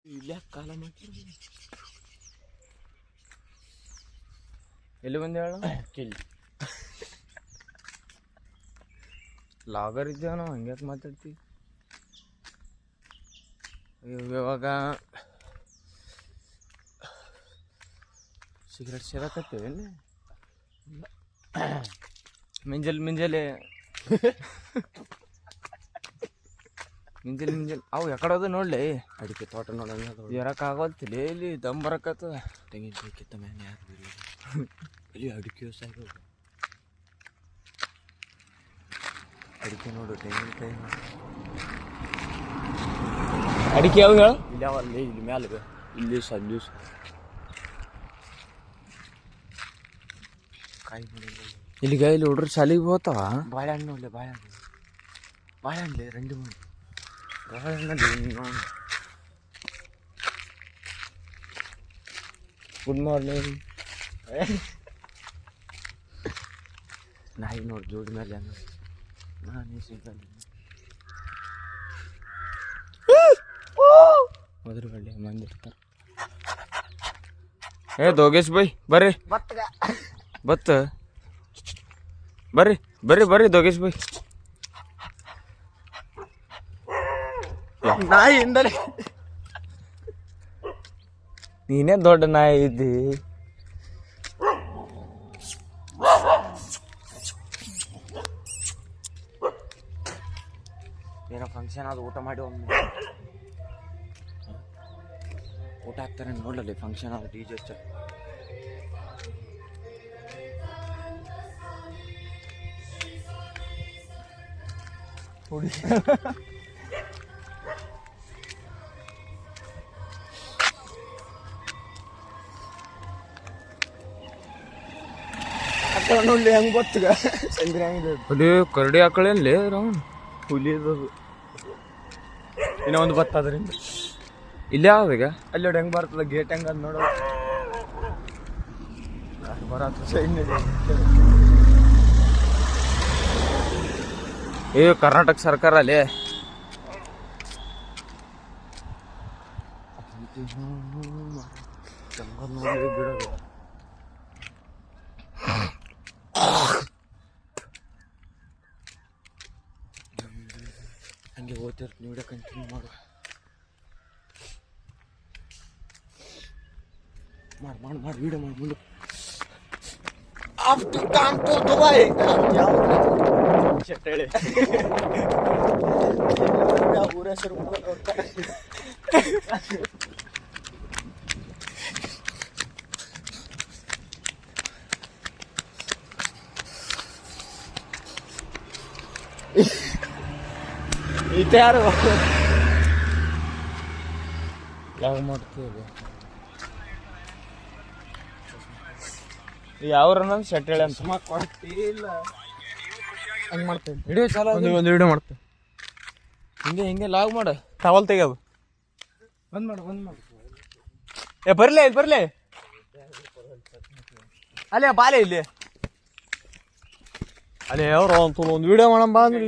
ಇಲ್ಲ ಕಾಲ ಮಾಡ್ತೀರಿ ಎಲ್ಲಿ ಬಂದೆ ಹೇಳ ಕಿಲ್ಲಿ ಲಾಗರ್ ಇದ್ದೇವ ನಾವು ಹಂಗ್ಯಾಕೆ ಮಾತಾಡ್ತೀವಿ ಇವಾಗ ಸಿಗರೇಟ್ ಸೇರಕತ್ತೇವೇನು ಮಿಂಜಲ್ ಮಿಂಜಲೆ ಮಿಂಜಲ್ ಮಿಂಜಲ್ ಅವು ಯಾಕಡೆ ನೋಡ್ಲಿ ಅಡಿಕೆ ತೋಟ ನೋಡಂಗ ಇರಕ್ಕಾಗತ್ತಿಲ್ಲ ಇಲ್ಲಿ ದಮ್ ಬರಕತ್ತದ ತೆಂಗಿನಕಾಯಿ ಮ್ಯಾನೆ ಯಾರು ಇಲ್ಲಿ ಅಡಿಕೆ ಸಾಕು ಅಡಿಕೆ ನೋಡು ತೆಂಗಿನಕಾಯಿ ಅಡಿಕೆ ಯಾವ ಹೇಳು ಇಲ್ಲಿ ಯಾವಲ್ಲಿ ಇಲ್ಲಿ ಮ್ಯಾಲೆ ಇಲ್ಲಿ ಸಂಜೂಸ್ ಕಾಯಿ ಇಲ್ಲಿಗ ಇಲ್ಲಿ ಹುಡ್ರು ಶಾಲೆಗೆ ಹೋಗ್ತಾವ ಬಾಳೆಹಣ್ಣು ನೋಡ್ಲಿ ಬಾಳೆಹಣ್ಣು ಬಾಳೆಹಣ್ಣು ರಂಡಿ ಮಾಡಿ ಗುಡ್ ಮಾರ್ನಿಂಗ್ ನಾಯಿ ನೋಡಿ ಜೋಡಿ ಮೇಲೆ ನಾನೇ ಸಿಗಲ್ಲ ಹೋದ್ರ ಒಳ್ಳೆ ಮಂದಿ ಇರ್ತಾರೆ ಏ ದೋಗೇಶ್ ಬೈ ಬರ್ರಿ ಬತ್ತ ಬರ್ರಿ ಬರ್ರಿ ಬರ್ರಿ ದೋಗೇಶ್ ಬೈ ನಾಯಿಯಿಂದಲೇ ನೀನೇ ದೊಡ್ಡ ನಾಯಿ ಇದ್ದಿ ಏನೋ ಫಂಕ್ಷನ್ ಅದು ಊಟ ಮಾಡಿ ಒಮ್ಮೆ ಊಟ ಹಾಕ್ತಾರೆ ನೋಡಲಿ ಫಂಕ್ಷನ್ ಅದು ಡಿ ಜೆ ಹುಡಿ ನೋಡ್ಲಿ ಹೆಂಗ್ ಗೊತ್ತಗ ಚಂದ್ರ ಹುಲಿ ಕರಡಿ ಹಾಕಳೇನ್ಲೇ ರಾವಣ್ ಹುಲಿದು ಇನ್ನೂ ಒಂದು ಬತ್ತ ಅದರಿಂದ ಇಲ್ಲಿ ಯಾವ್ದೀಗ ಅಲ್ಲಿ ನೋಡಿ ಹೆಂಗ್ ಬರ್ತದ ಗೇಟ್ ಹೆಂಗ ಅದು ನೋಡೋ ಬರತ್ತ ಸೈಡ್ ಏ ಕರ್ನಾಟಕ ಸರ್ಕಾರ ಅಲ್ಲೇ ಜಂಗಲ್ ನೋಡಿ ಬಿಡೋದು ಹಂಗೆ ಓದ್ತಿರ್ತೀನಿ ವಿಡಿಯೋ ಕಂಟಿನ್ಯೂ ಮಾಡು ಮಾಡಿ ವಿಡಿಯೋ ಮಾಡಿ ಮುಂದೆ ಅಫ್ಟು ಕಾಮ್ ಟು ದುಬೈ ಹೇಳಿ ಊರ ಹೆಸರು ಈತ ಯಾರು ಯಾವ ಮಾಡ್ತೀವಿ ಯಾವ್ರನ್ನ ಶೆಟ್ ಹೇಳಿ ಅಂತ ಕೊಡ್ತಿಲ್ಲ ಹಂಗೆ ಮಾಡ್ತೇವೆ ವಿಡಿಯೋ ಚಾಲ ಒಂದು ವಿಡಿಯೋ ಮಾಡ್ತೇವೆ ಹಿಂಗೆ ಹಿಂಗೆ ಲಾಗ್ ಮಾಡ ಟವಲ್ ತೆಗೆದು ಬಂದ್ ಮಾಡು ಏ ಬರ್ಲಿ ಇಲ್ಲಿ ಬರ್ಲಿ ಅಲ್ಲೇ ಬಾಲೆ ಇಲ್ಲಿ ಅಲ್ಲೇ ಅವ್ರು ಒಂದು ವಿಡಿಯೋ ಮಾಡಂಬ ಅಂದ್ರೆ